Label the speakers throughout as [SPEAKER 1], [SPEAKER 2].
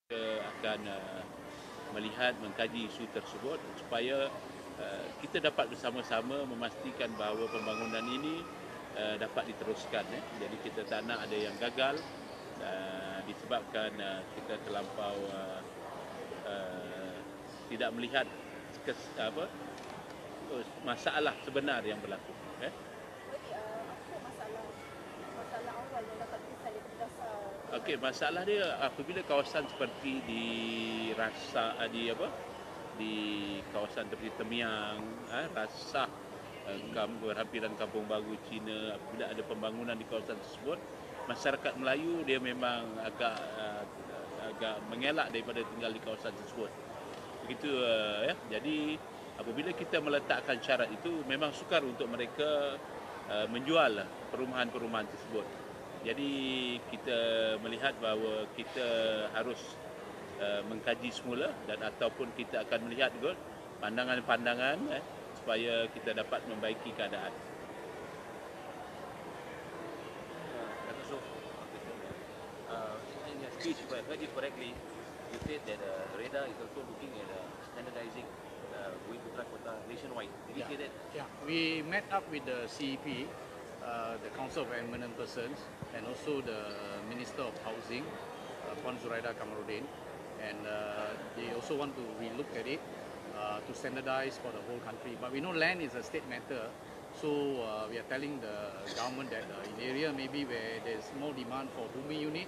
[SPEAKER 1] Kita akan melihat, mengkaji isu tersebut supaya kita dapat bersama-sama memastikan bahawa pembangunan ini dapat diteruskan. Jadi kita tak nak ada yang gagal disebabkan kita terlampau tidak melihat masalah sebenar yang berlaku. Okey, masalah dia apabila kawasan seperti di kawasan seperti Temiang, Rasah, berhampiran Kampung Baru Cina, apabila ada pembangunan di kawasan tersebut, masyarakat Melayu dia memang agak mengelak daripada tinggal di kawasan tersebut. Begitu ya. Jadi apabila kita meletakkan syarat itu, memang sukar untuk mereka menjual perumahan-perumahan tersebut. Jadi kita melihat bahawa kita harus mengkaji semula dan ataupun kita akan melihat juga pandangan-pandangan supaya kita dapat membaiki keadaan.
[SPEAKER 2] In your speech, if I heard you correctly, you said that REDA is also looking at standardizing going to Kota nationwide. Did you say that?
[SPEAKER 3] Yeah, we met up with the CEP, the Council of Eminent Persons, and also the Minister of Housing, Puan Zuraida Kamaruddin, and they also want to relook at it to standardize for the whole country. But we know land is a state matter, so we are telling the government that in area maybe where there's more demand for Bumi unit,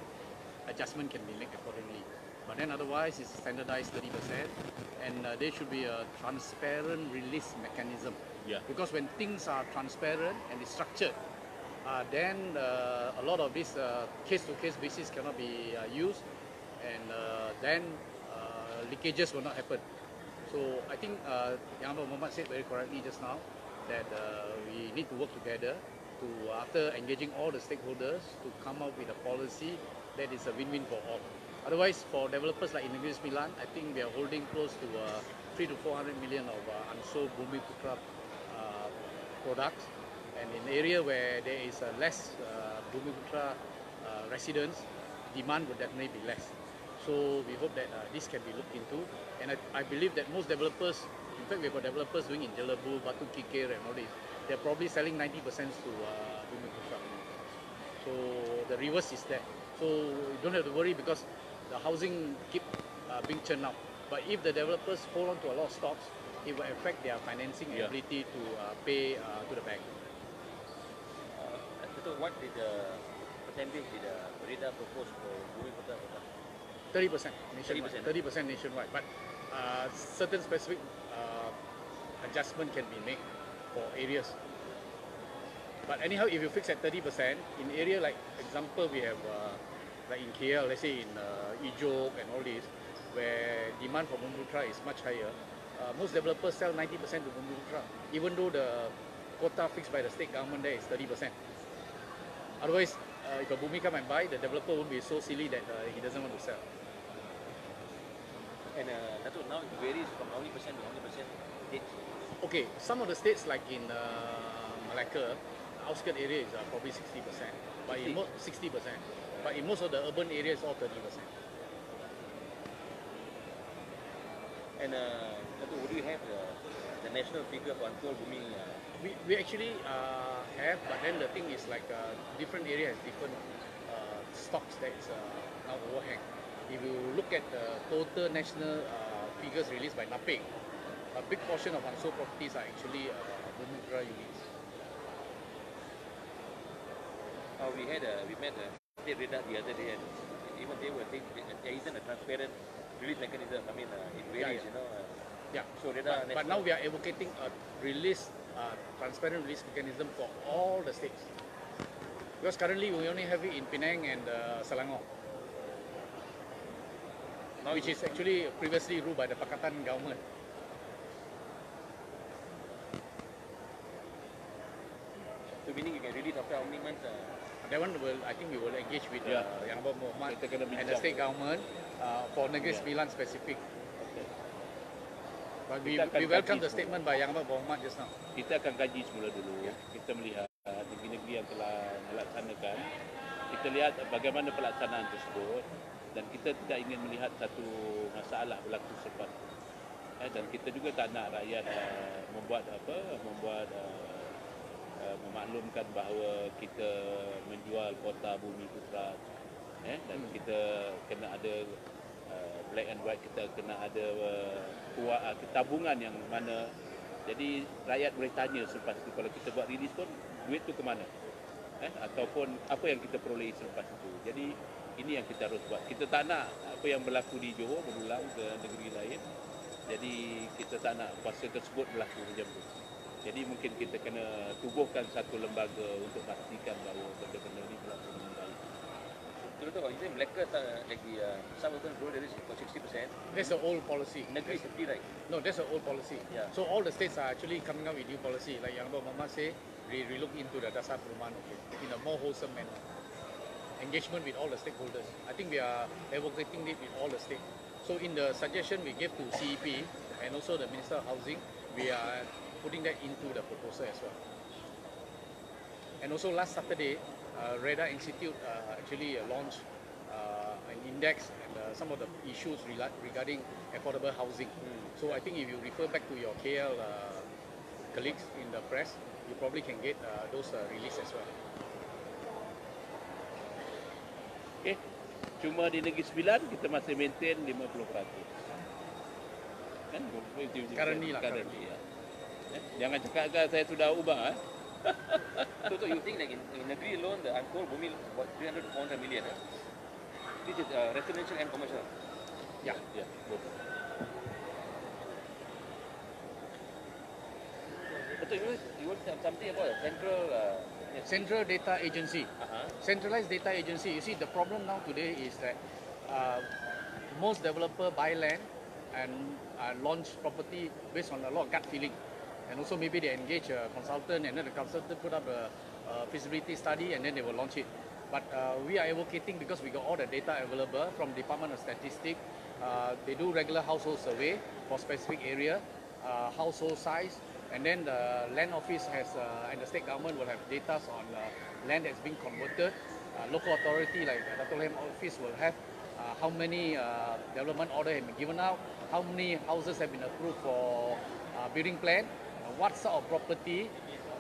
[SPEAKER 3] adjustment can be made accordingly. But then otherwise it's standardized 30%, and there should be a transparent release mechanism.
[SPEAKER 1] Yeah.
[SPEAKER 3] Because when things are transparent and it's structured, then a lot of this case-to-case basis cannot be used, and then leakages will not happen. So I think Yang Muhammad said very correctly just now that we need to work together to, after engaging all the stakeholders, to come up with a policy that is a win-win for all. Otherwise, for developers like in Negeri Sembilan, I think we are holding close to 300 to 400 million of unsold Bumi Putra products. And in an area where there is less Bumi Putra residents, demand would definitely be less. So we hope that this can be looked into. And I believe that most developers, in fact we've got developers doing in Jelebu, Batu Kikir and all this, they're probably selling 90% to Bumi Putra. So the reverse is there. So you don't have to worry because the housing keep being churned out. But if the developers hold on to a lot of stocks, it will affect their financing ability to pay to the bank.
[SPEAKER 2] So what did the percentage did REDA propose for Bumi Putra?
[SPEAKER 3] 30% nationwide. 30% nationwide. But certain specific adjustment can be made for areas. But anyhow, if you fix at 30%, in area like example we have like in KL, let's say in Ijok and all this, where demand for Bumi Putra is much higher, most developers sell 90% to Bumi Putra, even though the quota fixed by the state government there is 30%. Otherwise, if a Bumi come and buy, the developer won't be so silly that he doesn't want to sell.
[SPEAKER 2] And now it varies from how many percent to how many percent states?
[SPEAKER 3] Okay, some of the states like in Malacca, outskirt area is probably 60%, but in 60%. But in most of the urban areas, all 30%.
[SPEAKER 2] And would you have the national figure for unsold Bumi?
[SPEAKER 3] We actually have, but then the thing is like different area has different stocks that's now overhang. If you look at the total national figures released by NAPEC, a big portion of unsold properties are actually Bumi Putra units.
[SPEAKER 2] We met State REDA the other day, and even they were saying there isn't a transparent release mechanism. I mean, it varies, you know.
[SPEAKER 3] Yeah.
[SPEAKER 2] So REDA,
[SPEAKER 3] but now we are advocating a transparent release mechanism for all the states. Because currently we only have it in Penang and Selangor, which is actually previously ruled by the Pakatan government.
[SPEAKER 2] So meaning you can release after how many months?
[SPEAKER 3] That one I think we will engage with Yang Muhammad and the state government for Negeri Sembilan specific.
[SPEAKER 1] Okay.
[SPEAKER 3] But we welcome the statement by Yang Muhammad just now.
[SPEAKER 1] Kita akan kaji semula dulu. Kita melihat negeri-negeri yang telah melaksanakan. Kita lihat bagaimana pelaksanaan tersebut. dan kita tidak ingin melihat satu masalah berlaku selepas itu. Dan kita juga tak nak rakyat memaklumkan bahawa kita menjual kota bumi putra, dan kita kena ada black and white, kita kena ada tabungan yang mana, jadi rakyat boleh tanya selepas itu kalau kita buat release pun duit tu ke mana, ataupun apa yang kita perolehi selepas itu. Jadi ini yang kita harus buat. Kita tak nak apa yang berlaku di Johor berulang ke negeri lain. Jadi kita tak nak kuasa tersebut berlaku macam tu. Jadi mungkin kita kena tubuhkan satu lembaga untuk pastikan bahawa benda-benda ini berlaku dengan baik.
[SPEAKER 2] Contoh kalau kita Melaka tak lagi some urban rural areas for 60%.
[SPEAKER 3] That's the old policy.
[SPEAKER 2] Negeri 50, right?
[SPEAKER 3] No, that's the old policy.
[SPEAKER 2] Yeah.
[SPEAKER 3] So all the states are actually coming up with new policy. Like Yang Mama say, we look into the dasar perumahan in a more wholesome manner. Engagement with all the stakeholders. I think we are advocating it with all the states. So in the suggestion we gave to CEP and also the Minister of Housing, we are putting that into the proposal as well. And also last Saturday, REDA Institute actually launched an index and some of the issues regarding affordable housing. So I think if you refer back to your KL colleagues in the press, you probably can get those released as well.
[SPEAKER 1] Okay. Cuma di Negeri Sembilan kita masih maintain 50%. Kan?
[SPEAKER 3] Currently lah.
[SPEAKER 1] Ya. Jangan cakap saya sudah ubah.
[SPEAKER 2] So you think like in Negeri alone, the unsold bumi about 300 to 400 million. This is residential and commercial.
[SPEAKER 3] Yeah.
[SPEAKER 1] Ya.
[SPEAKER 2] So you want something about the central
[SPEAKER 3] Central Data Agency. Centralized data agency. You see, the problem now today is that most developer buy land and launch property based on a lot of gut feeling, and also maybe they engage a consultant, and then the consultant put up a feasibility study, and then they will launch it. But we are advocating, because we got all the data available from Department of Statistics. They do regular household survey for specific area, household size, and then the land office has and the state government will have data on land that's been converted. Local authority like Dato' Land office will have how many development order have been given out, how many houses have been approved for building plan, what sort of property,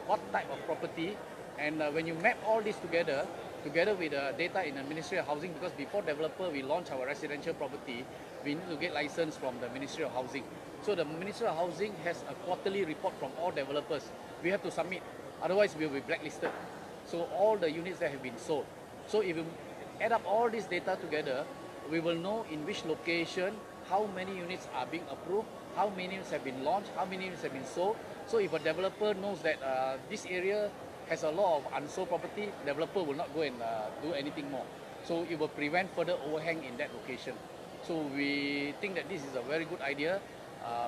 [SPEAKER 3] what type of property, and when you map all this together with the data in the Ministry of Housing, because before developer we launch our residential property, we need to get license from the Ministry of Housing. So the Ministry of Housing has a quarterly report from all developers. We have to submit, otherwise we will be blacklisted. So all the units that have been sold. So if you add up all this data together, we will know in which location, how many units are being approved, how many units have been launched, how many units have been sold. So if a developer knows that this area has a lot of unsold property, developer will not go and do anything more. So it will prevent further overhang in that location. So we think that this is a very good idea,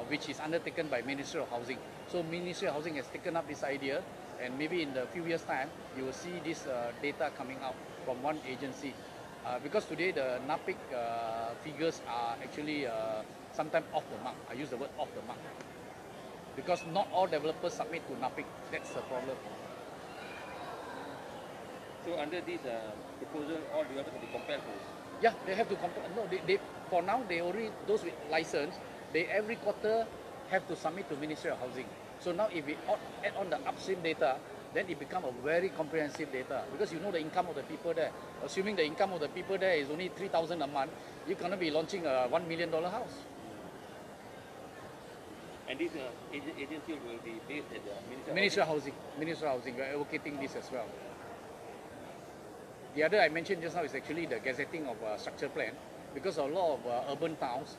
[SPEAKER 3] which is undertaken by Ministry of Housing. So Ministry of Housing has taken up this idea, and maybe in the few years' time, you will see this data coming out from one agency. Because today the NAPIC figures are actually sometimes off the mark. I use the word off the mark. Because not all developers submit to NAPIC. That's the problem.
[SPEAKER 2] So under this proposal, all developers will be compelled to.
[SPEAKER 3] Yeah, they have to compare. No, they for now they already, those with license, they every quarter have to submit to Ministry of Housing. So now if we add on the upstream data, then it becomes a very comprehensive data, because you know the income of the people there. Assuming the income of the people there is only 3,000 a month, you're going to be launching a $1 million house.
[SPEAKER 2] And this agency will be based at the
[SPEAKER 3] Ministry of Housing. Ministry of Housing, we are advocating this as well. The other I mentioned just now is actually the gazetting of structure plan, because a lot of urban towns,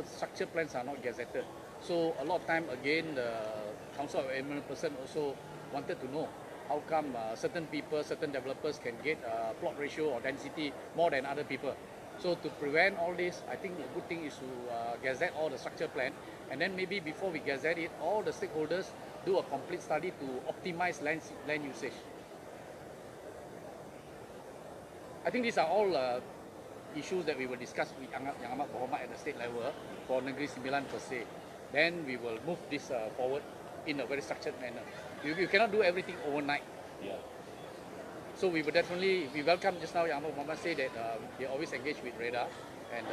[SPEAKER 3] structure plans are not gazetted. So a lot of time, again, the Council of Eminent Person also wanted to know how come certain people, certain developers can get plot ratio or density more than other people. So to prevent all this, I think a good thing is to gazette all the structure plan, and then maybe before we gazette it, all the stakeholders do a complete study to optimize land usage. I think these are all issues that we will discuss with Yang Amat Berhormat at the state level for Negeri Sembilan per se. Then we will move this forward in a very structured manner. You cannot do everything overnight.
[SPEAKER 1] Ya.
[SPEAKER 3] So we welcome just now Yang Muhammad say that we always engage with radar, and